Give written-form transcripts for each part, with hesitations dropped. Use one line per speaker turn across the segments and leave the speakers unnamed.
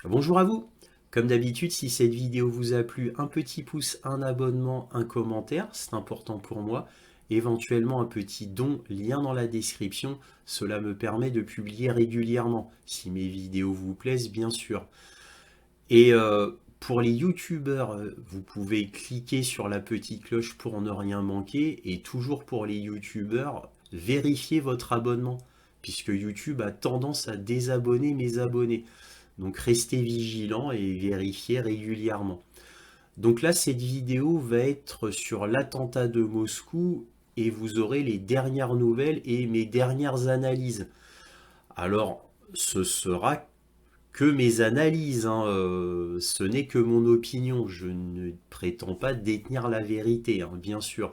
Bonjour à vous. Comme d'habitude, si cette vidéo vous a plu, un petit pouce, un abonnement, un commentaire, c'est important pour moi. Éventuellement un petit don, lien dans la description, cela me permet de publier régulièrement, si mes vidéos vous plaisent bien sûr. Et pour les youtubeurs, vous pouvez cliquer sur la petite cloche pour ne rien manquer. Et toujours pour les youtubeurs, vérifiez votre abonnement, puisque YouTube a tendance à désabonner mes abonnés. Donc restez vigilant et vérifiez régulièrement. Donc là, cette vidéo va être sur l'attentat de Moscou et vous aurez les dernières nouvelles et mes dernières analyses. Alors, ce sera que mes analyses, hein, ce n'est que mon opinion. Je ne prétends pas détenir la vérité, hein, bien sûr.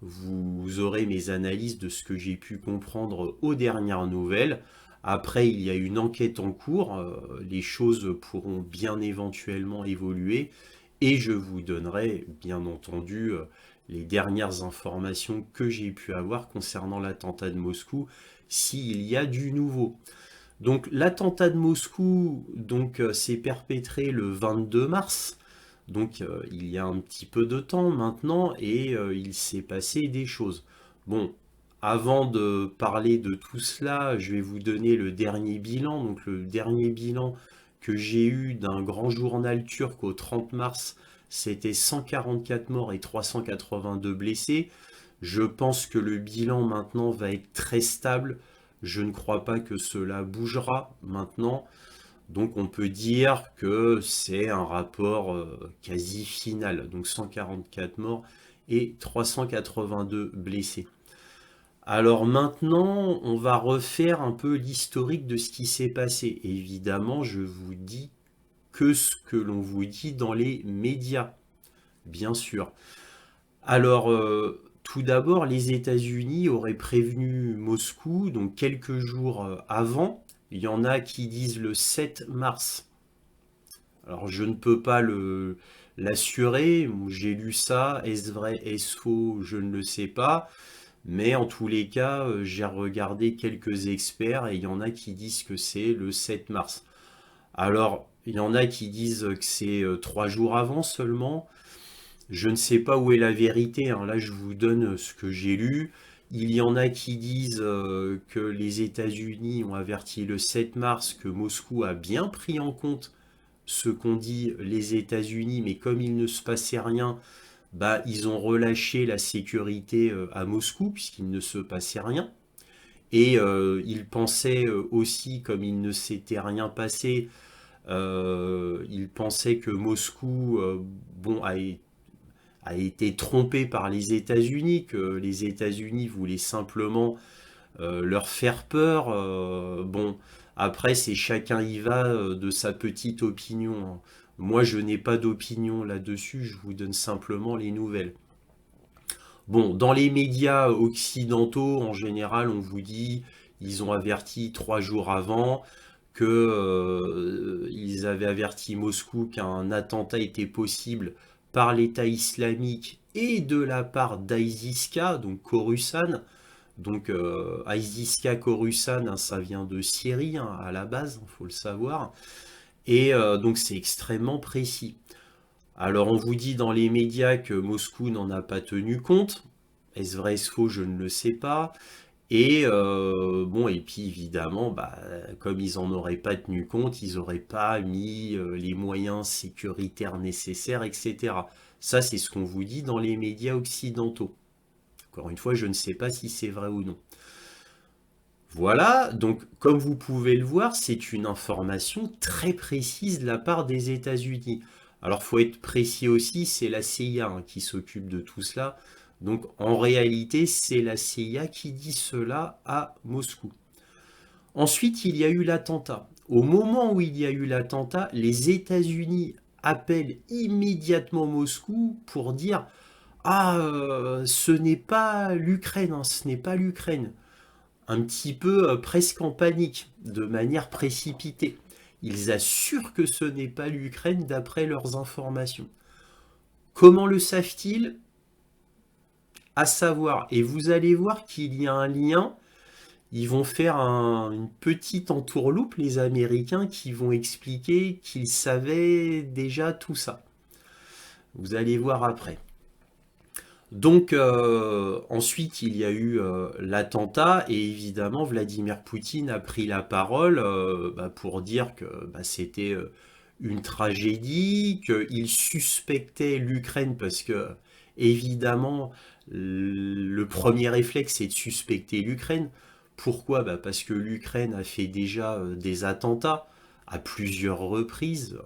Vous aurez mes analyses de ce que j'ai pu comprendre aux dernières nouvelles. Après, il y a une enquête en cours. Les choses pourront bien éventuellement évoluer. Et je vous donnerai, bien entendu, les dernières informations que j'ai pu avoir concernant l'attentat de Moscou, s'il y a du nouveau. Donc l'attentat de Moscou s'est perpétré le 22 mars. Donc il y a un petit peu de temps maintenant et il s'est passé des choses. Bon, avant de parler de tout cela, je vais vous donner le dernier bilan. Donc le dernier bilan que j'ai eu d'un grand journal turc au 30 mars, c'était 144 morts et 382 blessés. Je pense que le bilan maintenant va être très stable. Je ne crois pas que cela bougera maintenant. Donc on peut dire que c'est un rapport quasi final. Donc 144 morts et 382 blessés. Alors maintenant, on va refaire un peu l'historique de ce qui s'est passé. Évidemment, je vous dis que ce que l'on vous dit dans les médias, bien sûr. Alors, tout d'abord, les États-Unis auraient prévenu Moscou, donc quelques jours avant. Il y en a qui disent le 7 mars. Alors, je ne peux pas l'assurer. J'ai lu ça. Est-ce vrai, est-ce faux? Je ne le sais pas. Mais en tous les cas, j'ai regardé quelques experts et il y en a qui disent que c'est le 7 mars. Alors, il y en a qui disent que c'est 3 jours avant seulement. Je ne sais pas où est la vérité, hein. Là, je vous donne ce que j'ai lu. Il y en a qui disent que les États-Unis ont averti le 7 mars que Moscou a bien pris en compte ce qu'ont dit les États-Unis, mais comme il ne se passait rien, bah, ils ont relâché la sécurité à Moscou, puisqu'il ne se passait rien. Et ils pensaient aussi, comme il ne s'était rien passé, ils pensaient que Moscou bon, a été trompé par les États-Unis, que les États-Unis voulaient simplement leur faire peur. Bon, après, c'est chacun y va de sa petite opinion, hein. Moi, je n'ai pas d'opinion là-dessus, je vous donne simplement les nouvelles. Bon, dans les médias occidentaux, en général, on vous dit, ils ont averti 3 jours avant que ils avaient averti Moscou qu'un attentat était possible par l'État islamique et de la part d'Aziska, donc Khorusan. Donc Aziska Khorusan, hein, ça vient de Syrie hein, à la base, il faut le savoir. Et donc c'est extrêmement précis. Alors on vous dit dans les médias que Moscou n'en a pas tenu compte. Est-ce vrai, est-ce faux, je ne le sais pas. Et bon, et puis évidemment, bah, comme ils n'en auraient pas tenu compte, ils n'auraient pas mis les moyens sécuritaires nécessaires, etc. Ça, c'est ce qu'on vous dit dans les médias occidentaux. Encore une fois, je ne sais pas si c'est vrai ou non. Voilà, donc comme vous pouvez le voir, c'est une information très précise de la part des États-Unis. Alors, faut être précis aussi, c'est la CIA hein, qui s'occupe de tout cela. Donc, en réalité, c'est la CIA qui dit cela à Moscou. Ensuite, il y a eu l'attentat. Au moment où il y a eu l'attentat, les États-Unis appellent immédiatement Moscou pour dire ah, ce n'est pas l'Ukraine, hein, ce n'est pas l'Ukraine un petit peu presque en panique, de manière précipitée. Ils assurent que ce n'est pas l'Ukraine d'après leurs informations. Comment le savent-ils? À savoir, et vous allez voir qu'il y a un lien, ils vont faire une petite entourloupe, les Américains, qui vont expliquer qu'ils savaient déjà tout ça. Vous allez voir après. Donc ensuite il y a eu l'attentat et évidemment Vladimir Poutine a pris la parole pour dire que c'était une tragédie, qu'il suspectait l'Ukraine parce que évidemment le premier réflexe c'est de suspecter l'Ukraine. Pourquoi? Parce que l'Ukraine a fait déjà des attentats à plusieurs reprises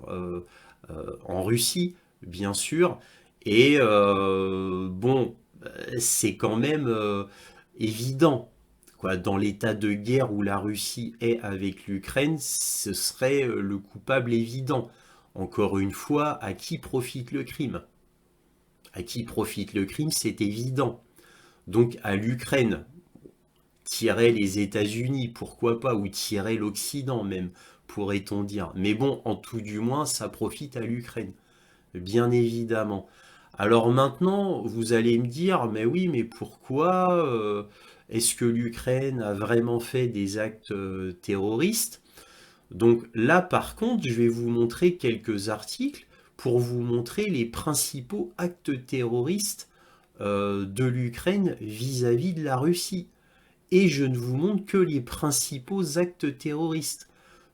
en Russie, bien sûr. Et bon, c'est quand même évident, quoi. Dans l'état de guerre où la Russie est avec l'Ukraine, ce serait le coupable évident. Encore une fois, à qui profite le crime? À qui profite le crime, c'est évident. Donc à l'Ukraine, tirer les États-Unis, pourquoi pas, ou tirer l'Occident même, pourrait-on dire. Mais bon, en tout du moins, ça profite à l'Ukraine, bien évidemment. Alors maintenant, vous allez me dire, mais oui, mais pourquoi est-ce que l'Ukraine a vraiment fait des actes terroristes? Donc là, par contre, je vais vous montrer quelques articles pour vous montrer les principaux actes terroristes de l'Ukraine vis-à-vis de la Russie. Et je ne vous montre que les principaux actes terroristes.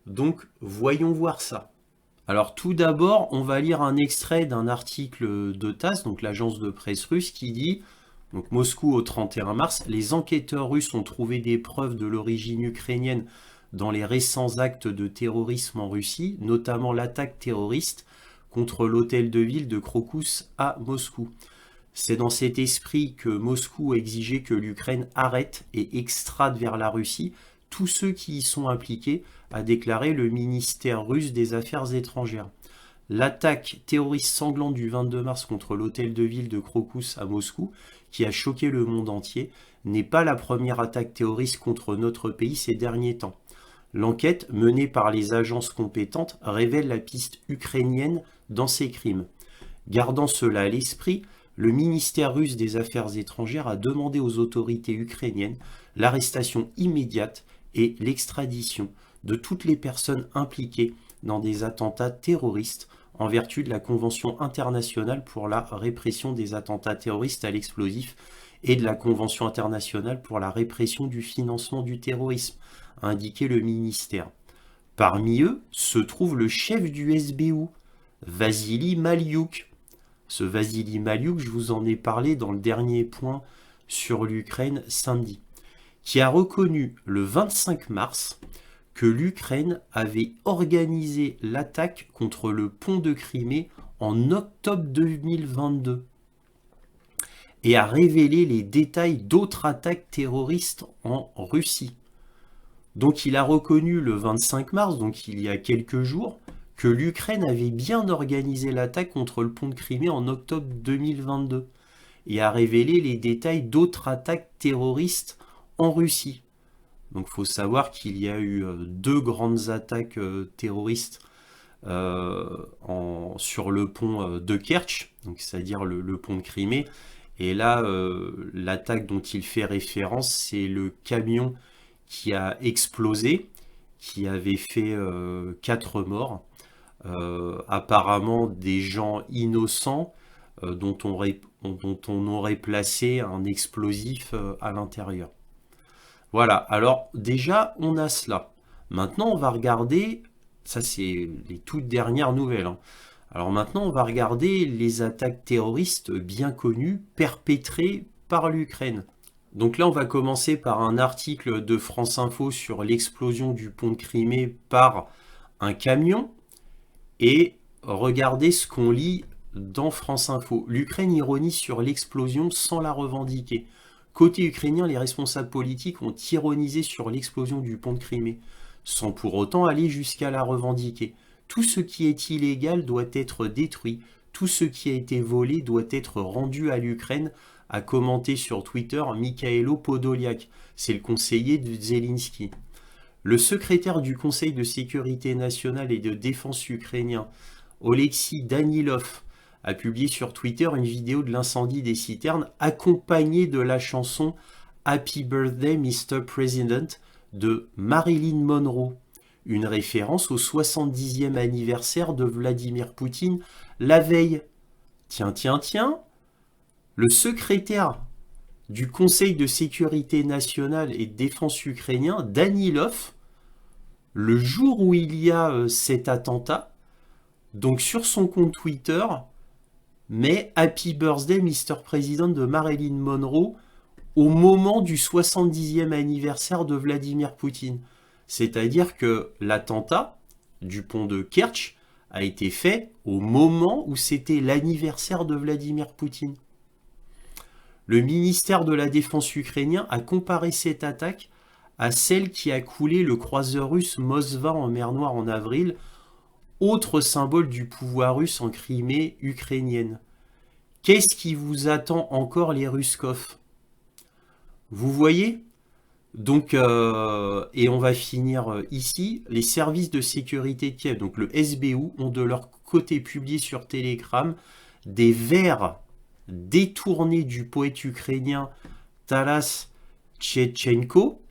Donc, voyons voir ça. Alors tout d'abord, on va lire un extrait d'un article de TASS, donc l'agence de presse russe, qui dit, donc Moscou au 31 mars, les enquêteurs russes ont trouvé des preuves de l'origine ukrainienne dans les récents actes de terrorisme en Russie, notamment l'attaque terroriste contre l'hôtel de ville de Crocus à Moscou. C'est dans cet esprit que Moscou a exigé que l'Ukraine arrête et extrade vers la Russie tous ceux qui y sont impliqués, a déclaré le ministère russe des Affaires étrangères. L'attaque terroriste sanglante du 22 mars contre l'hôtel de ville de Crocus à Moscou, qui a choqué le monde entier, n'est pas la première attaque terroriste contre notre pays ces derniers temps. L'enquête menée par les agences compétentes révèle la piste ukrainienne dans ces crimes. Gardant cela à l'esprit, le ministère russe des Affaires étrangères a demandé aux autorités ukrainiennes l'arrestation immédiate et l'extradition de toutes les personnes impliquées dans des attentats terroristes en vertu de la Convention internationale pour la répression des attentats terroristes à l'explosif et de la Convention internationale pour la répression du financement du terrorisme, a indiqué le ministère. Parmi eux se trouve le chef du SBU, Vassili Maliuk. Ce Vassili Maliuk, je vous en ai parlé dans le dernier point sur l'Ukraine samedi, qui a reconnu le 25 mars que l'Ukraine avait organisé l'attaque contre le pont de Crimée en octobre 2022 et a révélé les détails d'autres attaques terroristes en Russie. Donc il a reconnu le 25 mars, donc il y a quelques jours, que l'Ukraine avait bien organisé l'attaque contre le pont de Crimée en octobre 2022 et a révélé les détails d'autres attaques terroristes en Russie. Donc il faut savoir qu'il y a eu deux grandes attaques terroristes sur le pont de Kerch, c'est-à-dire le pont de Crimée. Et là, l'attaque dont il fait référence, c'est le camion qui a explosé, qui avait fait 4 morts. Apparemment des gens innocents dont on aurait placé un explosif à l'intérieur. Voilà, alors déjà on a cela. Maintenant on va regarder, ça c'est les toutes dernières nouvelles, hein. Alors maintenant on va regarder les attaques terroristes bien connues perpétrées par l'Ukraine. Donc là on va commencer par un article de France Info sur l'explosion du pont de Crimée par un camion. Et regardez ce qu'on lit dans France Info. L'Ukraine ironise sur l'explosion sans la revendiquer. Côté ukrainien, les responsables politiques ont ironisé sur l'explosion du pont de Crimée, sans pour autant aller jusqu'à la revendiquer. Tout ce qui est illégal doit être détruit. Tout ce qui a été volé doit être rendu à l'Ukraine, a commenté sur Twitter Mikhailo Podolyak. C'est le conseiller de Zelensky. Le secrétaire du Conseil de sécurité nationale et de défense ukrainien, Oleksiy Danilov, a publié sur Twitter une vidéo de l'incendie des citernes accompagnée de la chanson Happy Birthday Mr. President de Marilyn Monroe, une référence au 70e anniversaire de Vladimir Poutine la veille. Tiens, tiens, tiens, le secrétaire du Conseil de sécurité nationale et de défense ukrainien, Danilov, le jour où il y a cet attentat, donc sur son compte Twitter, met Happy Birthday Mr. President de Marilyn Monroe au moment du 70e anniversaire de Vladimir Poutine. C'est-à-dire que l'attentat du pont de Kerch a été fait au moment où c'était l'anniversaire de Vladimir Poutine. Le ministère de la Défense ukrainien a comparé cette attaque à celle qui a coulé le croiseur russe Moskva en mer Noire en avril, autre symbole du pouvoir russe en Crimée ukrainienne. Qu'est-ce qui vous attend encore les Ruskov? Vous voyez? Donc, et on va finir ici, les services de sécurité de Kiev, donc le SBU, ont de leur côté publié sur Telegram des vers détournés du poète ukrainien Taras Shevchenko,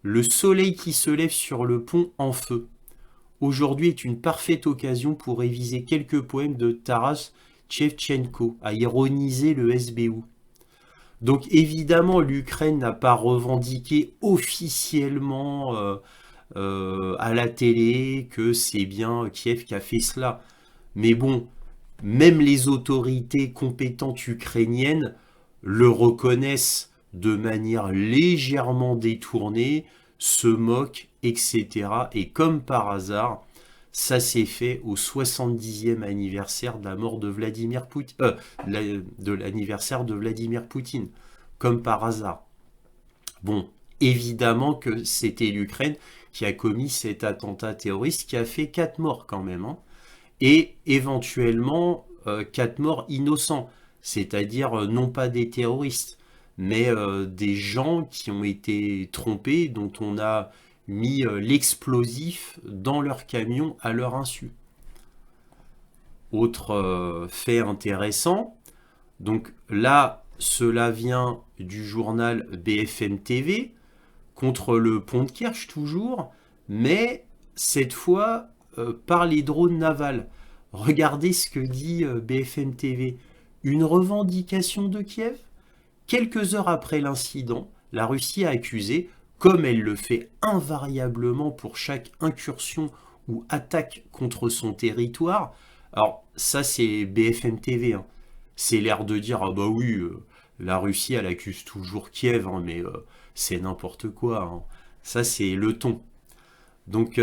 le soleil qui se lève sur le pont en feu. Aujourd'hui est une parfaite occasion pour réviser quelques poèmes de Taras Shevchenko, a ironisé le SBU. Donc évidemment, l'Ukraine n'a pas revendiqué officiellement à la télé que c'est bien Kiev qui a fait cela. Mais bon, même les autorités compétentes ukrainiennes le reconnaissent de manière légèrement détournée, se moquent, etc. Et comme par hasard, ça s'est fait au 70e anniversaire de la mort de Vladimir Poutine, de l'anniversaire de Vladimir Poutine, comme par hasard. Bon, évidemment que c'était l'Ukraine qui a commis cet attentat terroriste qui a fait 4 morts quand même, hein, et éventuellement 4 morts innocents, c'est-à-dire non pas des terroristes, mais des gens qui ont été trompés, dont on a mis l'explosif dans leur camion à leur insu. Autre fait intéressant, donc là, cela vient du journal BFM TV, contre le pont de Kerch toujours, mais cette fois par les drones navals. Regardez ce que dit BFM TV. Une revendication de Kiev? Quelques heures après l'incident, la Russie a accusé, comme elle le fait invariablement pour chaque incursion ou attaque contre son territoire. Alors ça c'est BFM TV, hein. C'est l'air de dire, ah bah oui, la Russie elle accuse toujours Kiev, hein, mais c'est n'importe quoi, hein. Ça c'est le ton. Donc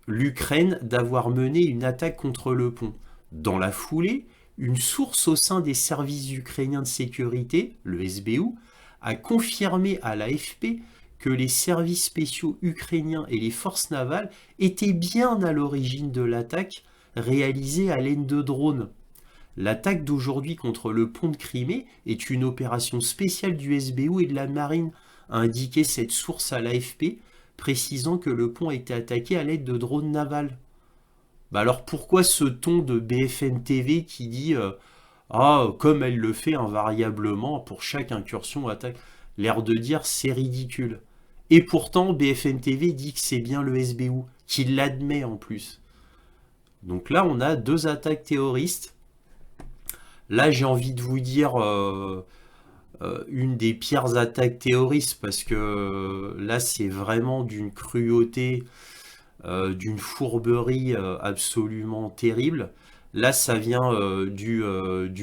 l'Ukraine d'avoir mené une attaque contre le pont. Dans la foulée, une source au sein des services ukrainiens de sécurité, le SBU, a confirmé à l'AFP que les services spéciaux ukrainiens et les forces navales étaient bien à l'origine de l'attaque réalisée à l'aide de drones. L'attaque d'aujourd'hui contre le pont de Crimée est une opération spéciale du SBU et de la marine, a indiqué cette source à l'AFP, précisant que le pont a été attaqué à l'aide de drones navals. Bah alors pourquoi ce ton de BFM TV qui dit ah, comme elle le fait invariablement pour chaque incursion ou attaque? L'air de dire c'est ridicule. Et pourtant BFM TV dit que c'est bien le SBU, qui l'admet en plus. Donc là on a 2 attaques terroristes. Là j'ai envie de vous dire une des pires attaques terroristes, parce que là c'est vraiment d'une cruauté, d'une fourberie absolument terrible. Là, ça vient du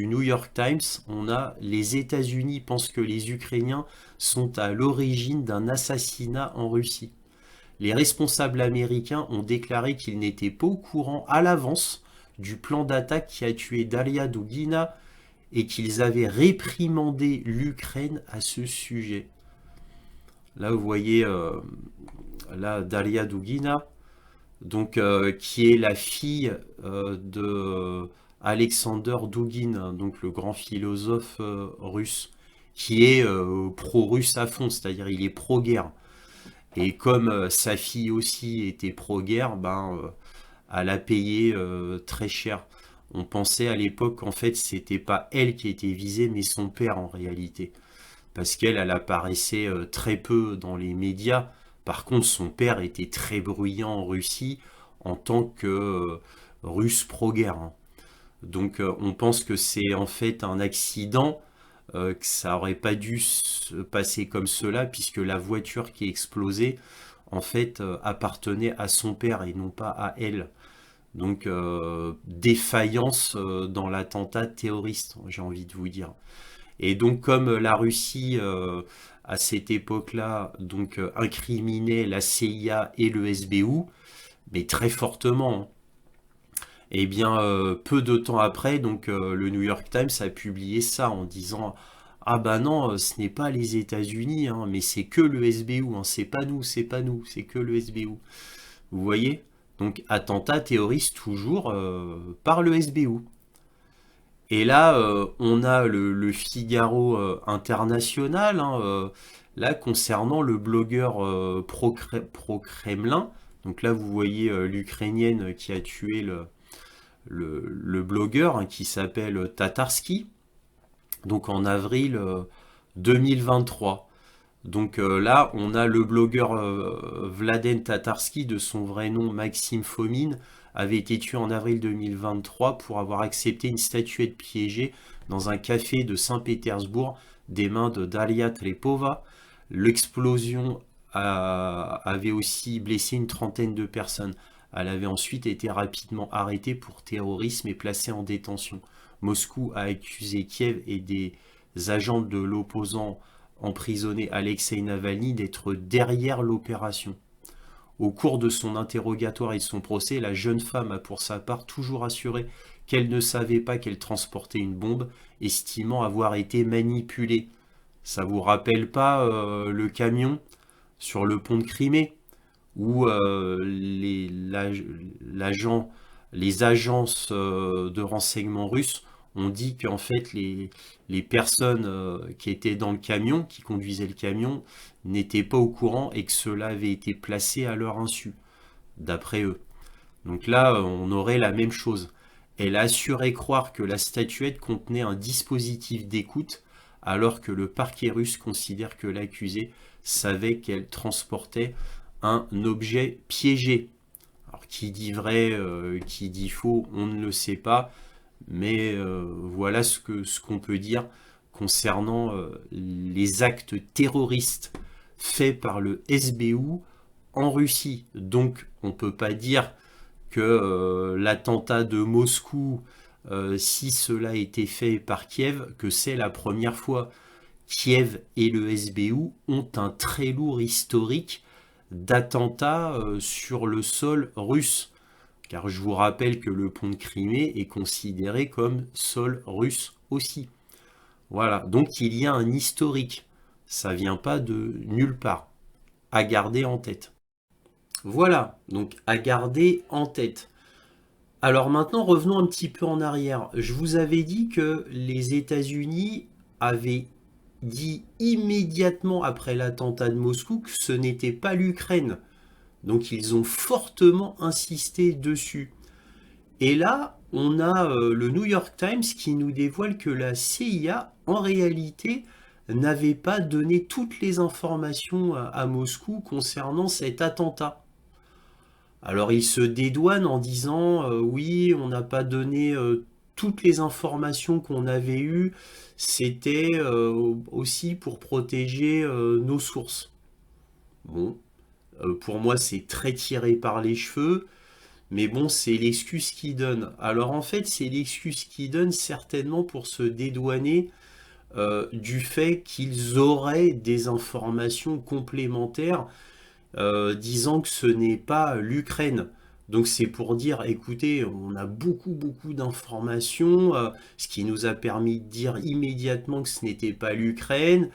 New York Times. On a les États-Unis pensent que les Ukrainiens sont à l'origine d'un assassinat en Russie. Les responsables américains ont déclaré qu'ils n'étaient pas au courant à l'avance du plan d'attaque qui a tué Dalia Dugina et qu'ils avaient réprimandé l'Ukraine à ce sujet. Là, vous voyez là, Dalia Dugina, donc, qui est la fille de Alexander Dugin, donc le grand philosophe russe, qui est pro-russe à fond, c'est-à-dire il est pro-guerre. Et comme sa fille aussi était pro-guerre, elle a payé très cher. On pensait à l'époque qu'en fait c'était pas elle qui était visée, mais son père en réalité. parce qu'elle apparaissait très peu dans les médias. Par contre, son père était très bruyant en Russie en tant que russe pro-guerre, hein. Donc on pense que c'est en fait un accident, que ça aurait pas dû se passer comme cela, puisque la voiture qui a explosé, en fait, appartenait à son père et non pas à elle. Donc défaillance dans l'attentat terroriste, j'ai envie de vous dire. Et donc comme la Russie à cette époque-là donc incriminait la CIA et le SBU, mais très fortement, hein. Et bien peu de temps après, donc le New York Times a publié ça en disant ah bah non, ce n'est pas les États-Unis, hein, mais c'est que le SBU, hein, c'est pas nous, c'est pas nous, c'est que le SBU. Vous voyez? Donc attentat terroriste toujours par le SBU. Et là, on a le Figaro international, hein, là concernant le blogueur pro-Kremlin. Donc là, vous voyez l'Ukrainienne qui a tué le blogueur, hein, qui s'appelle Tatarsky, donc en avril 2023. Donc là, on a le blogueur Vladen Tatarsky, de son vrai nom Maxime Fomin, avait été tué en avril 2023 pour avoir accepté une statuette piégée dans un café de Saint-Pétersbourg des mains de Dalia Trepova. L'explosion avait aussi blessé une trentaine de personnes. Elle avait ensuite été rapidement arrêtée pour terrorisme et placée en détention. Moscou a accusé Kiev et des agents de l'opposant emprisonné Alexei Navalny d'être derrière l'opération. Au cours de son interrogatoire et de son procès, la jeune femme a pour sa part toujours assuré qu'elle ne savait pas qu'elle transportait une bombe, estimant avoir été manipulée. Ça vous rappelle pas le camion sur le pont de Crimée où les agences de renseignement russes ont dit qu'en fait les personnes qui étaient dans le camion, qui conduisaient le camion, n'étaient pas au courant et que cela avait été placé à leur insu, d'après eux. Donc là, on aurait la même chose. Elle a assuré croire que la statuette contenait un dispositif d'écoute, alors que le parquet russe considère que l'accusé savait qu'elle transportait un objet piégé. Alors qui dit vrai, qui dit faux, on ne le sait pas, mais voilà ce qu'on peut dire concernant les actes terroristes faits par le SBU en Russie. Donc on ne peut pas dire que l'attentat de Moscou, si cela a été fait par Kiev, que c'est la première fois. Kiev et le SBU ont un très lourd historique d'attentats sur le sol russe. Car je vous rappelle que le pont de Crimée est considéré comme sol russe aussi. Voilà, donc il y a un historique. Ça vient pas de nulle part. À garder en tête. Voilà, donc à garder en tête. Alors maintenant, revenons un petit peu en arrière. Je vous avais dit que les États-Unis avaient dit immédiatement après l'attentat de Moscou que ce n'était pas l'Ukraine. Donc ils ont fortement insisté dessus. Et là, on a le New York Times qui nous dévoile que la CIA, en réalité, n'avait pas donné toutes les informations à Moscou concernant cet attentat. Alors il se dédouane en disant oui, on n'a pas donné toutes les informations qu'on avait eues, c'était aussi pour protéger nos sources. Bon, pour moi c'est très tiré par les cheveux, mais bon, c'est l'excuse qu'il donne. Alors en fait, c'est l'excuse qu'il donne certainement pour se dédouaner du fait qu'ils auraient des informations complémentaires disant que ce n'est pas l'Ukraine. Donc c'est pour dire, écoutez, on a beaucoup d'informations, ce qui nous a permis de dire immédiatement que ce n'était pas l'Ukraine,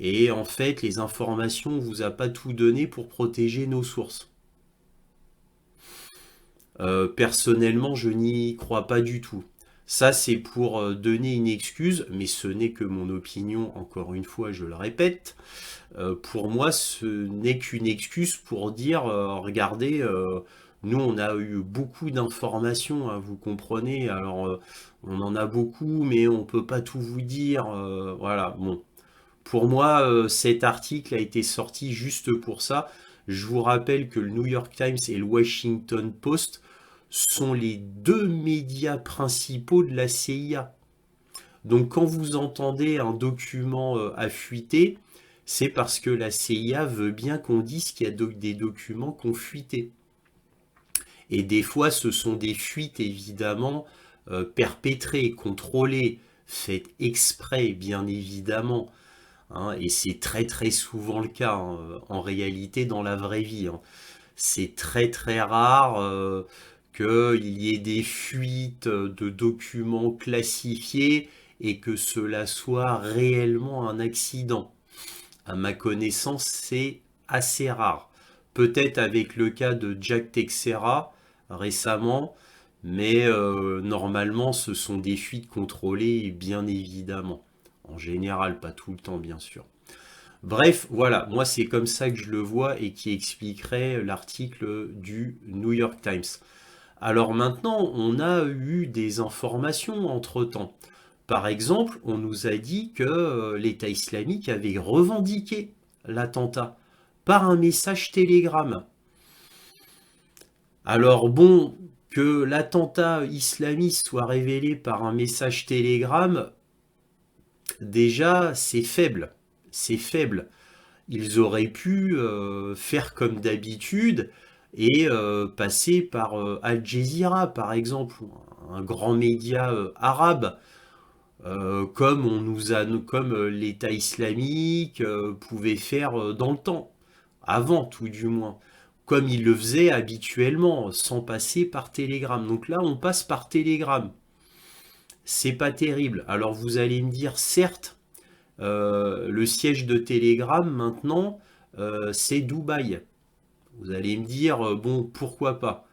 et en fait les informations, on vous a pas tout donné pour protéger nos sources. Personnellement, je n'y crois pas du tout. Ça, c'est pour donner une excuse, mais ce n'est que mon opinion, encore une fois, je le répète. Pour moi, ce n'est qu'une excuse pour dire, regardez, nous, on a eu beaucoup d'informations, hein, vous comprenez. Alors, on en a beaucoup, mais on ne peut pas tout vous dire. Voilà, bon. Pour moi, cet article a été sorti juste pour ça. Je vous rappelle que le New York Times et le Washington Post sont les deux médias principaux de la CIA. Donc quand vous entendez un document à fuiter, c'est parce que la CIA veut bien qu'on dise qu'il y a des documents qu'on fuité. Et des fois, ce sont des fuites évidemment perpétrées, contrôlées, faites exprès, bien évidemment. Hein, et c'est très très souvent le cas en réalité dans la vraie vie. Hein. C'est très très rare qu'il y ait des fuites de documents classifiés et que cela soit réellement un accident. À ma connaissance, c'est assez rare. Peut-être avec le cas de Jack Texera récemment, mais normalement, ce sont des fuites contrôlées, bien évidemment. En général, pas tout le temps, bien sûr. Bref, voilà, moi c'est comme ça que je le vois et qui expliquerait l'article du New York Times. Alors maintenant, on a eu des informations entre-temps. Par exemple, on nous a dit que l'État islamique avait revendiqué l'attentat par un message télégramme. Alors bon, que l'attentat islamiste soit révélé par un message télégramme, déjà c'est faible. C'est faible. Ils auraient pu faire comme d'habitude et passer par Al Jazeera, par exemple, un grand média arabe, comme l'État islamique pouvait faire dans le temps, avant tout du moins, comme il le faisait habituellement, sans passer par Telegram. Donc là, on passe par Telegram. C'est pas terrible. Alors vous allez me dire, certes, le siège de Telegram maintenant, c'est Dubaï. Vous allez me dire, bon, pourquoi pas?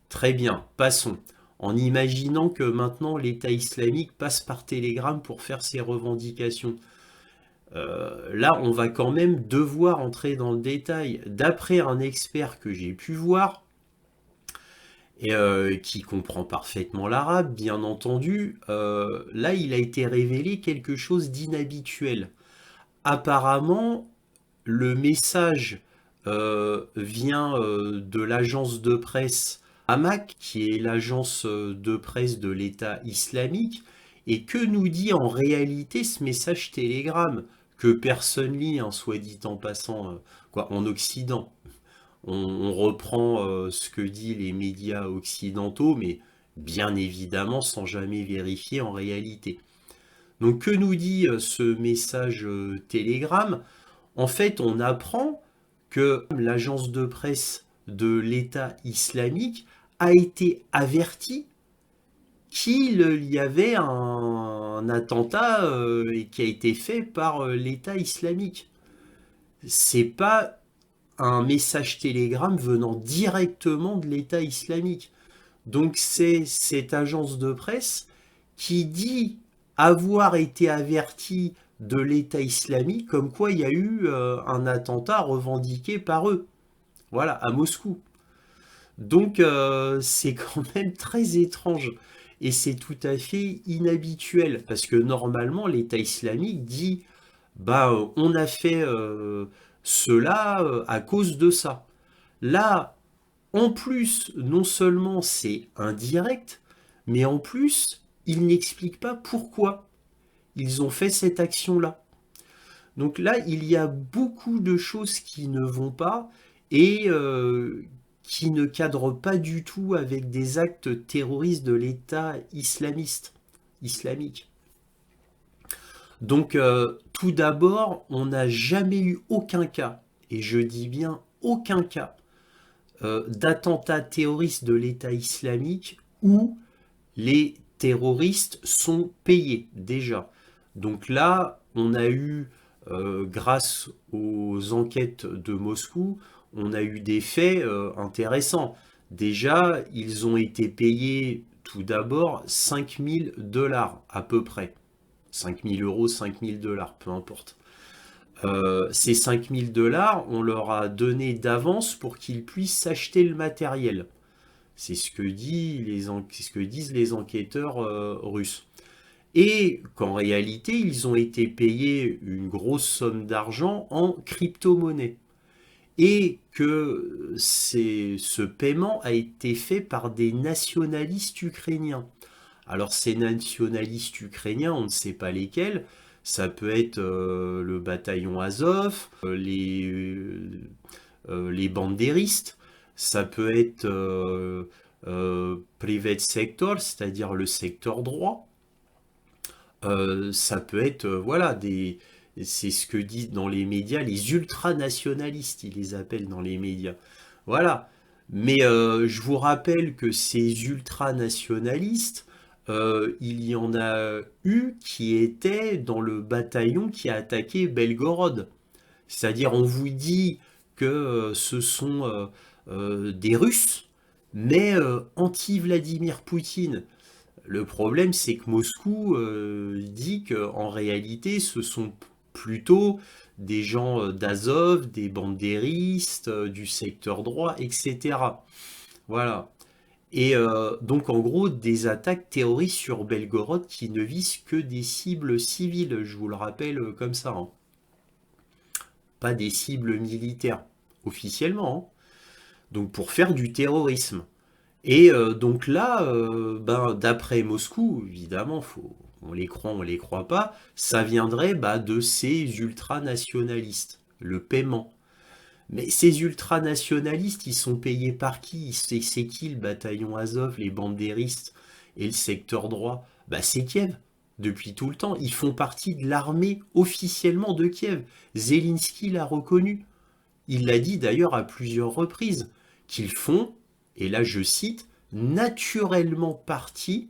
Très bien, passons. En imaginant que maintenant l'État islamique passe par Telegram pour faire ses revendications. Là, on va quand même devoir entrer dans le détail. D'après un expert que j'ai pu voir, et qui comprend parfaitement l'arabe, bien entendu, là, il a été révélé quelque chose d'inhabituel. Apparemment, le message vient de l'agence de presse Amaq, qui est l'agence de presse de l'État islamique. Et que nous dit en réalité ce message télégramme que personne lit, hein, soit dit en passant, quoi, en Occident. On reprend ce que disent les médias occidentaux, mais bien évidemment sans jamais vérifier en réalité. Donc que nous dit ce message télégramme? En fait, on apprend que l'agence de presse de l'État islamique a été avertie qu'il y avait un attentat qui a été fait par l'État islamique. C'est pas un message télégramme venant directement de l'État islamique. Donc c'est cette agence de presse qui dit avoir été avertie de l'État islamique comme quoi il y a eu un attentat revendiqué par eux. Voilà, à Moscou. Donc c'est quand même très étrange et c'est tout à fait inhabituel parce que normalement l'État islamique dit bah on a fait cela à cause de ça. Là, en plus, non seulement c'est indirect, mais en plus, ils n'expliquent pas pourquoi ils ont fait cette action-là. Donc là, il y a beaucoup de choses qui ne vont pas et qui ne cadrent pas du tout avec des actes terroristes de l'État islamique. Donc tout d'abord, on n'a jamais eu aucun cas, et je dis bien aucun cas, d'attentats terroristes de l'État islamique où les terroristes sont payés déjà. Donc là, on a eu, grâce aux enquêtes de Moscou, on a eu des faits intéressants. Déjà, ils ont été payés tout d'abord 5 000 $ à peu près. 5 000 €, 5 000 $, peu importe. Ces 5 000 $, on leur a donné d'avance pour qu'ils puissent s'acheter le matériel. C'est ce que disent les enquêteurs russes. et qu'en réalité, ils ont été payés une grosse somme d'argent en crypto-monnaie. Et que ce paiement a été fait par des nationalistes ukrainiens. Alors ces nationalistes ukrainiens, on ne sait pas lesquels, ça peut être le bataillon Azov, les bandéristes, ça peut être private sector, c'est-à-dire le secteur droit, ça peut être, voilà, c'est ce que disent dans les médias, les ultranationalistes, ils les appellent dans les médias. Voilà. Mais je vous rappelle que ces ultranationalistes, il y en a eu qui étaient dans le bataillon qui a attaqué Belgorod. C'est-à-dire, on vous dit que ce sont des Russes, mais anti-Vladimir Poutine. Le problème, c'est que Moscou dit qu'en réalité, ce sont plutôt des gens d'Azov, des bandéristes, du secteur droit, etc. Voilà. Et donc, en gros, des attaques terroristes sur Belgorod qui ne visent que des cibles civiles, je vous le rappelle comme ça, hein. Pas des cibles militaires, officiellement, hein. Donc, pour faire du terrorisme. Et donc là, ben, d'après Moscou, évidemment, on les croit pas, ça viendrait de ces ultranationalistes, le paiement. Mais ces ultranationalistes, ils sont payés par qui? C'est qui le bataillon Azov, les bandéristes et le secteur droit? C'est Kiev, depuis tout le temps. Ils font partie de l'armée officiellement de Kiev. Zelensky l'a reconnu. Il l'a dit d'ailleurs à plusieurs reprises, qu'ils font, et là je cite, naturellement partie,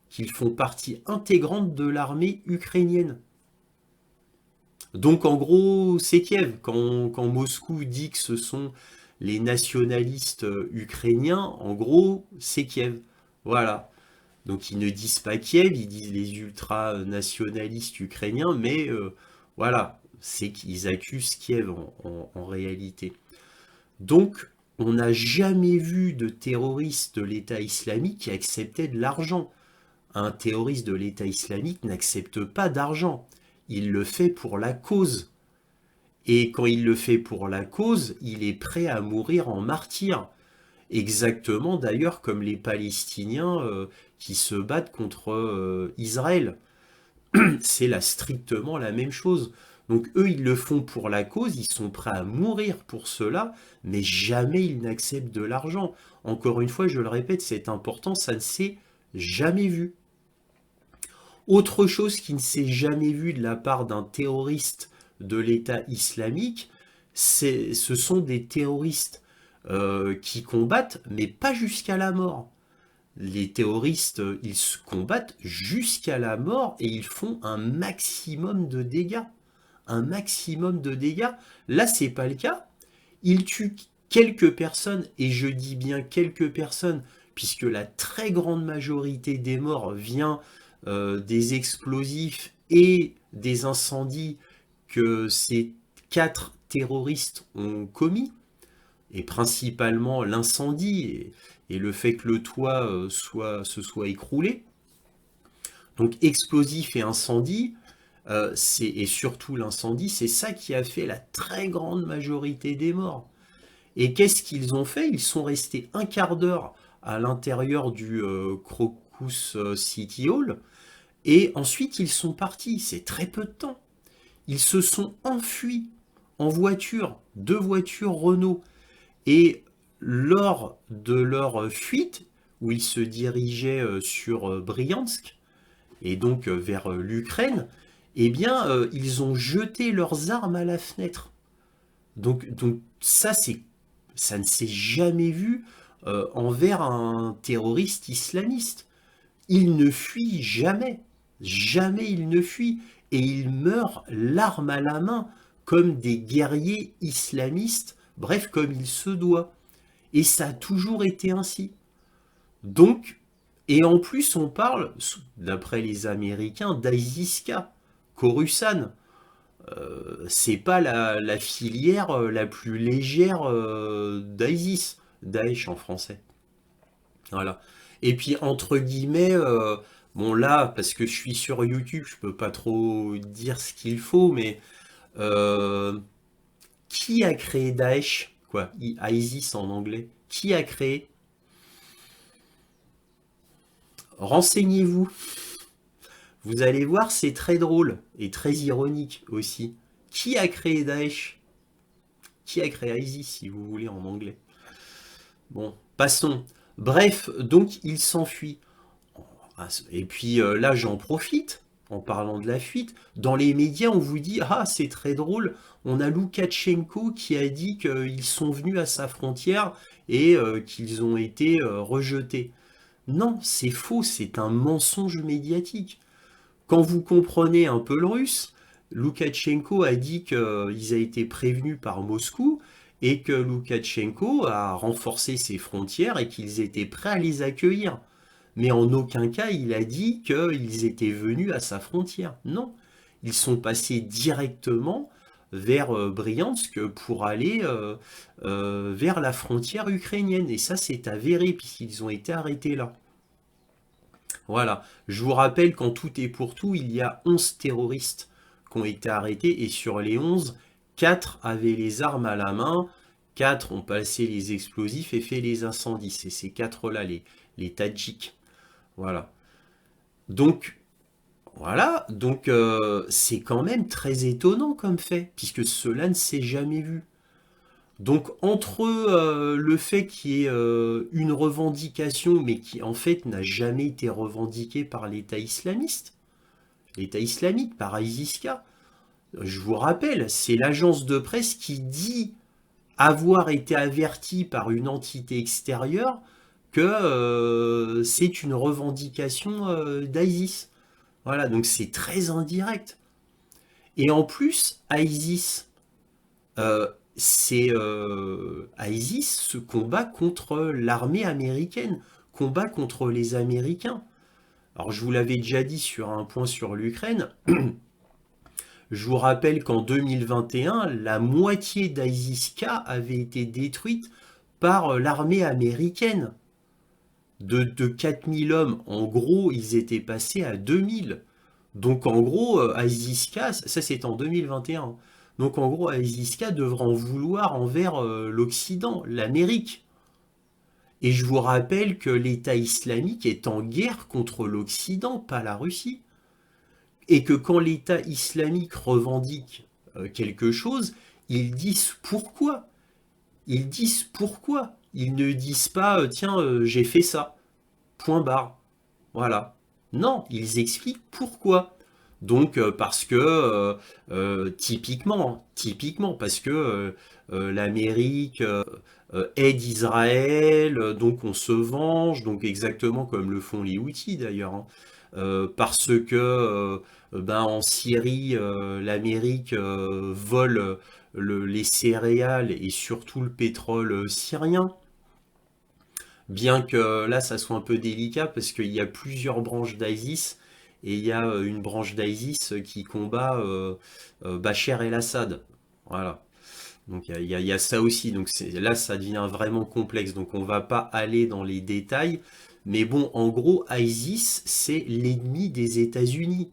qu'ils font partie intégrante de l'armée ukrainienne. Donc en gros, c'est Kiev. Quand Moscou dit que ce sont les nationalistes ukrainiens, en gros, c'est Kiev. Voilà. Donc ils ne disent pas Kiev, ils disent les ultranationalistes ukrainiens, mais voilà, c'est qu'ils accusent Kiev en réalité. Donc, on n'a jamais vu de terroriste de l'État islamique qui acceptait de l'argent. Un terroriste de l'État islamique n'accepte pas d'argent. Il le fait pour la cause. Et quand il le fait pour la cause, il est prêt à mourir en martyr. Exactement d'ailleurs comme les Palestiniens qui se battent contre Israël. C'est là strictement la même chose. Donc eux, ils le font pour la cause, ils sont prêts à mourir pour cela, mais jamais ils n'acceptent de l'argent. Encore une fois, je le répète, c'est important, ça ne s'est jamais vu. Autre chose qui ne s'est jamais vu de la part d'un terroriste de l'État islamique, ce sont des terroristes qui combattent, mais pas jusqu'à la mort. Les terroristes, ils se combattent jusqu'à la mort et ils font un maximum de dégâts. Un maximum de dégâts. Là, c'est pas le cas. Ils tuent quelques personnes, et je dis bien quelques personnes, puisque la très grande majorité des morts vient des explosifs et des incendies que ces 4 terroristes ont commis, et principalement l'incendie et le fait que le toit se soit écroulé. Donc explosif et incendie, et surtout l'incendie, c'est ça qui a fait la très grande majorité des morts. Et qu'est-ce qu'ils ont fait? Ils sont restés un quart d'heure à l'intérieur du Crocus City Hall, et ensuite ils sont partis, c'est très peu de temps. Ils se sont enfuis en voiture, 2 voitures Renault, et lors de leur fuite, où ils se dirigeaient sur Briansk, et donc vers l'Ukraine, eh bien, ils ont jeté leurs armes à la fenêtre. Donc ça, ça ne s'est jamais vu envers un terroriste islamiste. Il ne fuit jamais. Jamais il ne fuit. Et il meurt l'arme à la main, comme des guerriers islamistes, bref, comme il se doit. Et ça a toujours été ainsi. Donc, et en plus, on parle, d'après les Américains, d'ISIS-K, Coruscant. C'est pas la filière la plus légère d'ISIS, Daesh en français. Voilà. Et puis, entre guillemets, Bon là, parce que je suis sur YouTube, je peux pas trop dire ce qu'il faut, mais euh, qui a créé Daesh? Quoi, ISIS en anglais. Qui a créé? Renseignez-vous. Vous allez voir, c'est très drôle et très ironique aussi. Qui a créé Daesh? Qui a créé ISIS, si vous voulez, en anglais? Bon, passons. Bref, donc il s'enfuit. Et puis là, j'en profite, en parlant de la fuite. Dans les médias, on vous dit, ah, c'est très drôle, on a Loukachenko qui a dit qu'ils sont venus à sa frontière et qu'ils ont été rejetés. Non, c'est faux, c'est un mensonge médiatique. Quand vous comprenez un peu le russe, Loukachenko a dit qu'ils avaient été prévenus par Moscou et que Loukachenko a renforcé ses frontières et qu'ils étaient prêts à les accueillir. Mais en aucun cas il a dit qu'ils étaient venus à sa frontière. Non, ils sont passés directement vers Briansk pour aller vers la frontière ukrainienne. Et ça, c'est avéré puisqu'ils ont été arrêtés là. Voilà. Je vous rappelle qu'en tout et pour tout, il y a 11 terroristes qui ont été arrêtés et sur les 11, 4 avaient les armes à la main, 4 ont passé les explosifs et fait les incendies. C'est ces 4-là, les Tadjiks. Voilà. Donc, voilà. Donc, c'est quand même très étonnant comme fait, puisque cela ne s'est jamais vu. Donc entre le fait qu'il y ait une revendication, mais qui en fait n'a jamais été revendiquée par l'État islamiste, l'État islamique, par ISIS-K, je vous rappelle, c'est l'agence de presse qui dit avoir été averti par une entité extérieure que c'est une revendication d'ISIS. Voilà, donc c'est très indirect. Et en plus, ISIS, euh, ISIS se combat contre l'armée américaine, combat contre les Américains. Alors je vous l'avais déjà dit sur un point sur l'Ukraine, je vous rappelle qu'en 2021, la moitié d'ISIS-K avait été détruite par l'armée américaine. De 4000 hommes, en gros, ils étaient passés à 2000. Donc en gros, ISIS-K, ça c'est en 2021. Donc en gros, ISIS-K devra en vouloir envers l'Occident, l'Amérique. Et je vous rappelle que l'État islamique est en guerre contre l'Occident, pas la Russie. Et que quand l'État islamique revendique quelque chose, ils disent pourquoi. Ils disent pourquoi. Ils ne disent pas, tiens, j'ai fait ça. Point barre. Voilà. Non, ils expliquent pourquoi. Donc parce que typiquement parce que l'Amérique aide Israël, donc on se venge, donc exactement comme le font les Houthis d'ailleurs, hein. Parce que ben, en Syrie, l'Amérique vole les céréales et surtout le pétrole syrien. Bien que là, ça soit un peu délicat parce qu'il y a plusieurs branches d'ISIS et il y a une branche d'ISIS qui combat Bachar el-Assad. Voilà. Donc il y a ça aussi. Donc là, ça devient vraiment complexe. Donc on va pas aller dans les détails. Mais bon, en gros, ISIS, c'est l'ennemi des États-Unis.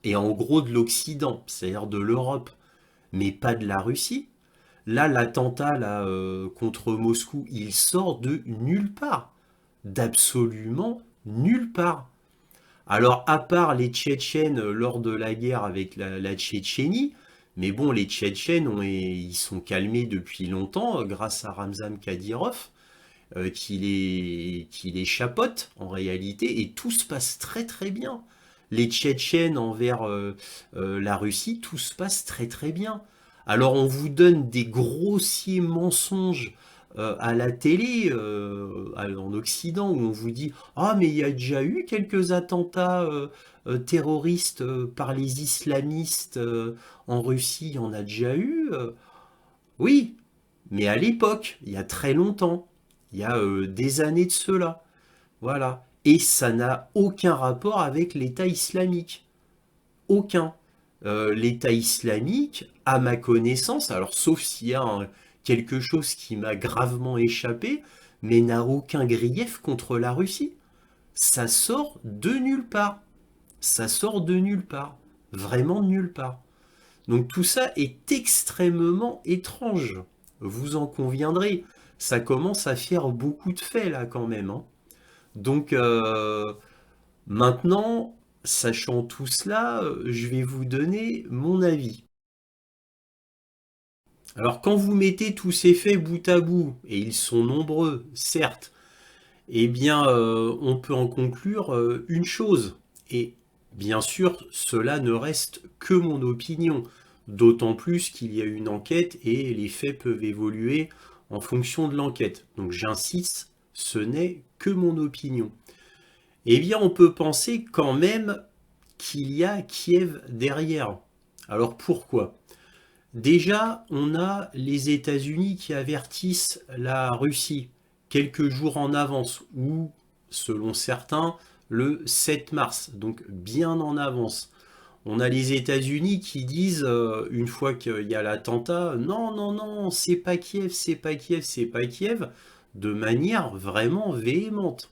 Et en gros de l'Occident, c'est-à-dire de l'Europe. Mais pas de la Russie. Là, l'attentat là, contre Moscou, il sort de nulle part. D'absolument nulle part. Alors, à part les Tchétchènes lors de la guerre avec la Tchétchénie, mais bon, les Tchétchènes, ils sont calmés depuis longtemps grâce à Ramzan Kadyrov, qui les chapote en réalité, et tout se passe très très bien. Les Tchétchènes envers la Russie, tout se passe très très bien. Alors on vous donne des grossiers mensonges à la télé en Occident où on vous dit ah mais il y a déjà eu quelques attentats terroristes par les islamistes en Russie, il y en a déjà eu. Oui, mais à l'époque, il y a très longtemps, il y a des années de cela. Voilà. Et ça n'a aucun rapport avec l'État islamique. Aucun. L'État islamique, à ma connaissance, alors sauf s'il y a quelque chose qui m'a gravement échappé, mais n'a aucun grief contre la Russie. Ça sort de nulle part. Ça sort de nulle part. Vraiment de nulle part. Donc tout ça est extrêmement étrange. Vous en conviendrez. Ça commence à faire beaucoup de faits là quand même, hein. Donc maintenant, sachant tout cela, je vais vous donner mon avis. Alors quand vous mettez tous ces faits bout à bout, et ils sont nombreux, certes, eh bien on peut en conclure une chose. Et bien sûr, cela ne reste que mon opinion. D'autant plus qu'il y a une enquête et les faits peuvent évoluer en fonction de l'enquête. Donc j'insiste, ce n'est que mon opinion. Eh bien on peut penser quand même qu'il y a Kiev derrière. Alors pourquoi? Déjà, on a les États-Unis qui avertissent la Russie quelques jours en avance, ou selon certains, le 7 mars, donc bien en avance. On a les États-Unis qui disent, une fois qu'il y a l'attentat, non, non, non, c'est pas Kiev, c'est pas Kiev, c'est pas Kiev, de manière vraiment véhémente.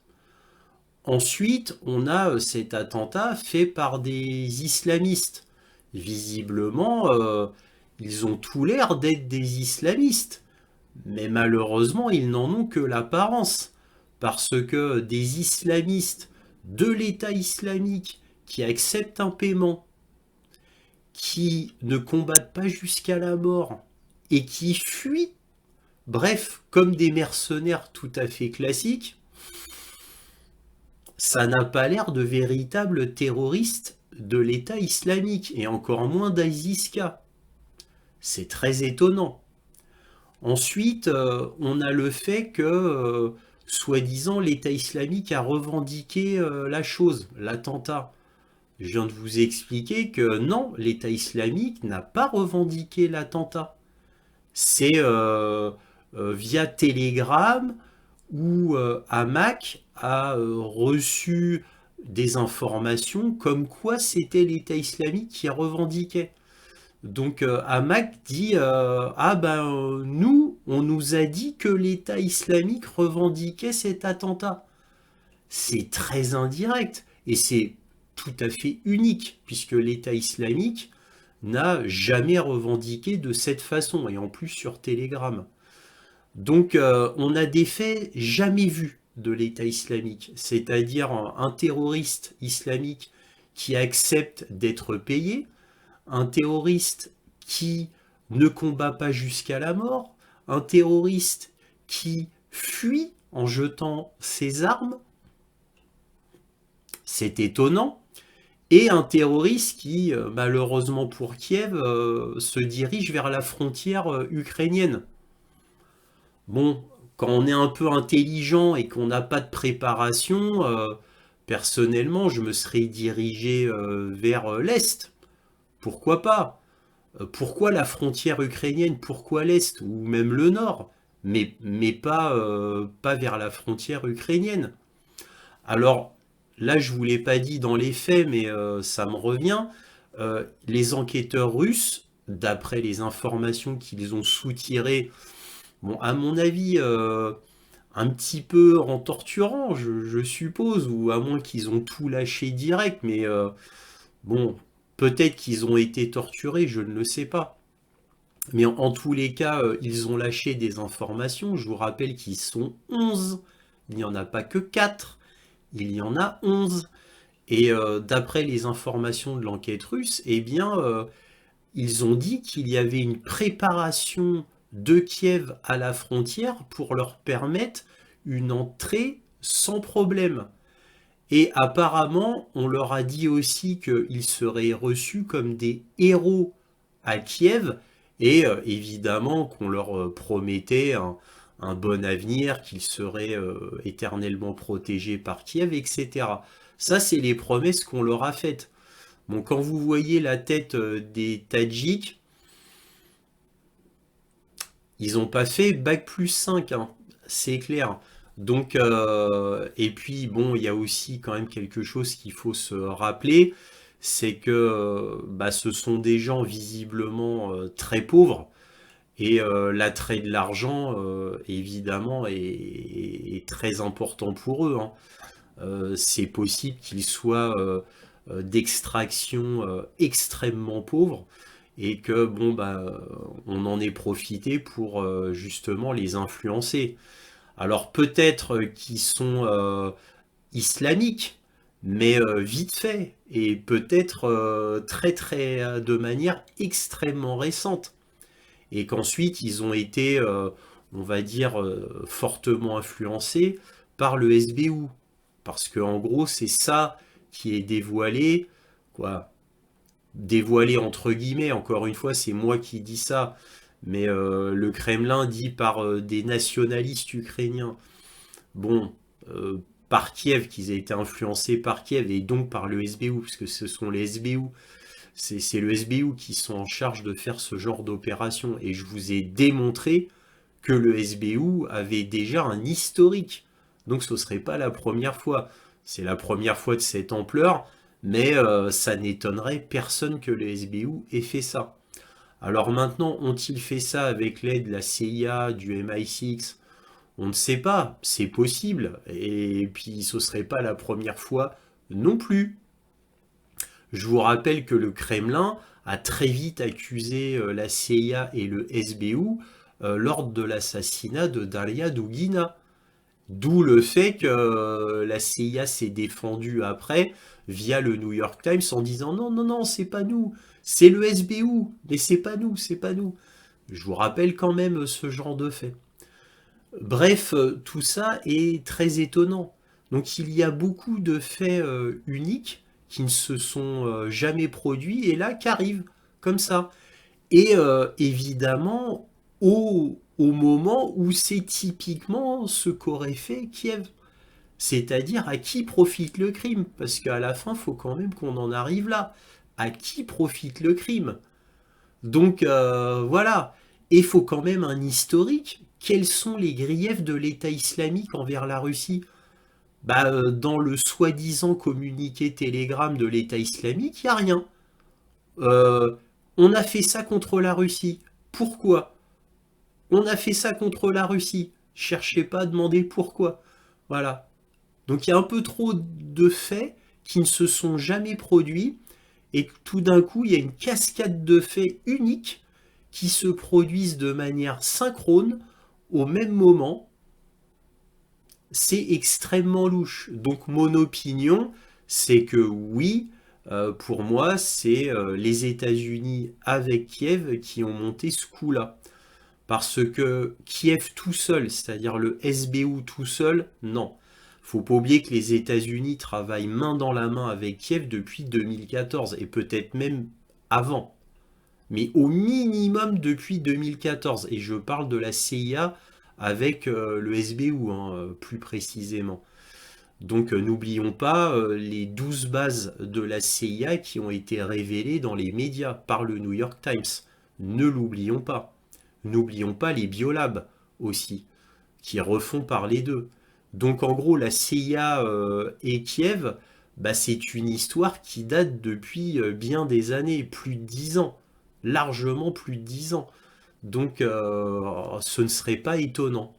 Ensuite, on a cet attentat fait par des islamistes. Visiblement, ils ont tout l'air d'être des islamistes. Mais malheureusement, ils n'en ont que l'apparence. Parce que des islamistes de l'État islamique qui acceptent un paiement, qui ne combattent pas jusqu'à la mort et qui fuient, bref, comme des mercenaires tout à fait classiques, ça n'a pas l'air de véritables terroristes de l'État islamique, et encore moins d'ISIS-K. C'est très étonnant. Ensuite, on a le fait que, soi-disant, l'État islamique a revendiqué la chose, l'attentat. Je viens de vous expliquer que non, l'État islamique n'a pas revendiqué l'attentat. C'est via Telegram où Hamac a reçu des informations comme quoi c'était l'État islamique qui revendiquait. Donc Hamac dit ah ben nous on nous a dit que l'État islamique revendiquait cet attentat. C'est très indirect et c'est tout à fait unique puisque l'État islamique n'a jamais revendiqué de cette façon et en plus sur Telegram. Donc on a des faits jamais vus de l'État islamique, c'est-à-dire un terroriste islamique qui accepte d'être payé, un terroriste qui ne combat pas jusqu'à la mort, un terroriste qui fuit en jetant ses armes, c'est étonnant, et un terroriste qui, malheureusement pour Kiev, se dirige vers la frontière ukrainienne. Bon, quand on est un peu intelligent et qu'on n'a pas de préparation, personnellement, je me serais dirigé vers l'Est. Pourquoi pas? Pourquoi la frontière ukrainienne? Pourquoi l'Est? Ou même le Nord? Mais pas, pas vers la frontière ukrainienne. Alors, là, je ne vous l'ai pas dit dans les faits, mais ça me revient. Les enquêteurs russes, d'après les informations qu'ils ont soutirées, bon, à mon avis, un petit peu en torturant, je suppose, ou à moins qu'ils ont tout lâché direct, mais bon, peut-être qu'ils ont été torturés, je ne le sais pas. Mais en tous les cas, ils ont lâché des informations. Je vous rappelle qu'ils sont 11. Il n'y en a pas que 4. Il y en a 11. Et d'après les informations de l'enquête russe, eh bien, ils ont dit qu'il y avait une préparation de Kiev à la frontière pour leur permettre une entrée sans problème. Et apparemment, on leur a dit aussi qu'ils seraient reçus comme des héros à Kiev, et évidemment qu'on leur promettait un bon avenir, qu'ils seraient éternellement protégés par Kiev, etc. Ça, c'est les promesses qu'on leur a faites. Bon, quand vous voyez la tête des Tadjiks, ils n'ont pas fait bac plus 5, hein, c'est clair. Donc, et puis bon, il y a aussi quand même quelque chose qu'il faut se rappeler, c'est que bah, ce sont des gens visiblement très pauvres, et l'attrait de l'argent, évidemment, est très important pour eux, hein. c'est possible qu'il soit d'extraction extrêmement pauvre et que bon bah on en ait profité pour justement les influencer. Alors peut-être qu'ils sont islamiques, mais vite fait, et peut-être de manière extrêmement récente, et qu'ensuite ils ont été, on va dire, fortement influencés par le SBU, parce que en gros c'est ça qui est dévoilé, quoi, dévoilé entre guillemets, encore une fois c'est moi qui dis ça, mais le Kremlin dit par des nationalistes ukrainiens. Bon, euh, par Kiev, qu'ils aient été influencés par Kiev et donc par le SBU, parce que ce sont les SBU, c'est le SBU qui sont en charge de faire ce genre d'opération. Et je vous ai démontré que le SBU avait déjà un historique. Donc ce ne serait pas la première fois. C'est la première fois de cette ampleur, mais ça n'étonnerait personne que le SBU ait fait ça. Alors maintenant, ont-ils fait ça avec l'aide de la CIA, du MI6? On ne sait pas, c'est possible, et puis ce ne serait pas la première fois non plus. Je vous rappelle que le Kremlin a très vite accusé la CIA et le SBU lors de l'assassinat de Daria Dugina. D'où le fait que la CIA s'est défendue après via le New York Times en disant non, non, non, c'est pas nous, c'est le SBU, mais c'est pas nous, c'est pas nous. Je vous rappelle quand même ce genre de fait. Bref, tout ça est très étonnant. Donc il y a beaucoup de faits uniques qui ne se sont jamais produits et là qui arrivent comme ça. Et évidemment, au moment où c'est typiquement ce qu'aurait fait Kiev. C'est-à-dire à qui profite le crime. Parce qu'à la fin, il faut quand même qu'on en arrive là. À qui profite le crime? Donc voilà. Et il faut quand même un historique. Quels sont les griefs de l'État islamique envers la Russie? Bah, dans le soi-disant communiqué télégramme de l'État islamique, il n'y a rien. Euh, on a fait ça contre la Russie. Pourquoi? On a fait ça contre la Russie. Cherchez pas à demander pourquoi. Voilà. Donc il y a un peu trop de faits qui ne se sont jamais produits et tout d'un coup il y a une cascade de faits uniques qui se produisent de manière synchrone au même moment. C'est extrêmement louche. Donc mon opinion, c'est que oui, pour moi, c'est les États-Unis avec Kiev qui ont monté ce coup-là. Parce que Kiev tout seul, c'est-à-dire le SBU tout seul, non. Faut pas oublier que les États-Unis travaillent main dans la main avec Kiev depuis 2014 et peut-être même avant. Mais au minimum depuis 2014. Et je parle de la CIA avec le SBU, hein, plus précisément. Donc n'oublions pas les 12 bases de la CIA qui ont été révélées dans les médias par le New York Times. Ne l'oublions pas. N'oublions pas les biolabs aussi, qui refont parler d'eux. Donc en gros, la CIA et Kiev, bah, c'est une histoire qui date depuis bien des années, plus de 10 ans, largement plus de 10 ans. Donc ce ne serait pas étonnant.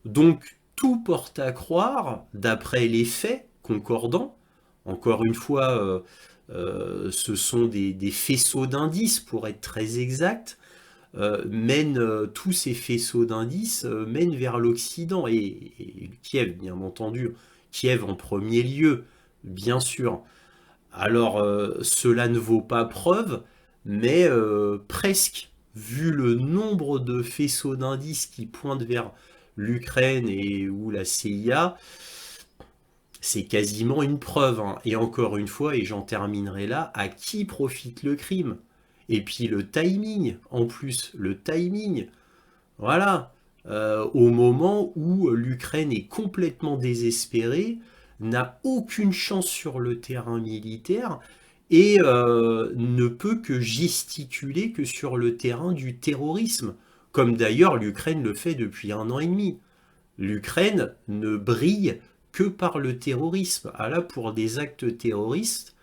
Donc tout porte à croire, d'après les faits concordants, encore une fois, ce sont des faisceaux d'indices pour être très exact, tous ces faisceaux d'indices mènent vers l'Occident et Kiev, bien entendu, Kiev en premier lieu, bien sûr. Alors, cela ne vaut pas preuve, mais presque, vu le nombre de faisceaux d'indices qui pointent vers l'Ukraine et ou la CIA, c'est quasiment une preuve, hein. Et encore une fois, et j'en terminerai là, à qui profite le crime? Et puis le timing, en plus, le timing. Voilà. Au moment où l'Ukraine est complètement désespérée, n'a aucune chance sur le terrain militaire et ne peut que gesticuler que sur le terrain du terrorisme, comme d'ailleurs l'Ukraine le fait depuis 1 an et demi. L'Ukraine ne brille que par le terrorisme. Ah là, pour des actes terroristes,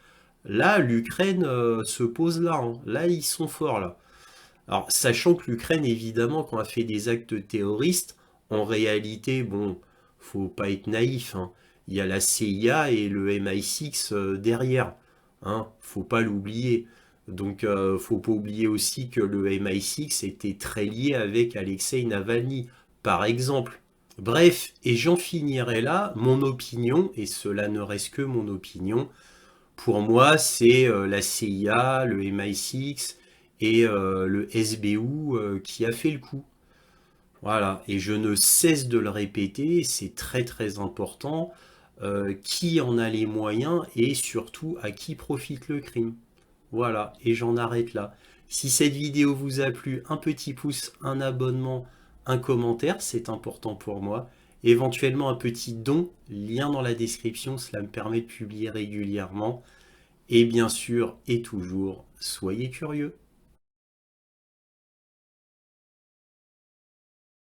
là, l'Ukraine se pose là, hein. Là, ils sont forts, là. Alors, sachant que l'Ukraine, évidemment, quand elle fait des actes terroristes, en réalité, bon, faut pas être naïf, hein. il y a la CIA et le MI6 derrière. Hein, faut pas l'oublier. Donc, faut pas oublier aussi que le MI6 était très lié avec Alexei Navalny, par exemple. Bref, et j'en finirai là, mon opinion, et cela ne reste que mon opinion, pour moi, c'est la CIA, le MI6 et le SBU qui a fait le coup. Voilà, et je ne cesse de le répéter, c'est très très important, qui en a les moyens et surtout à qui profite le crime. Voilà, et j'en arrête là. Si cette vidéo vous a plu, un petit pouce, un abonnement, un commentaire, c'est important pour moi. Éventuellement un petit don, lien dans la description, cela me permet de publier régulièrement. Et bien sûr, et toujours, soyez curieux.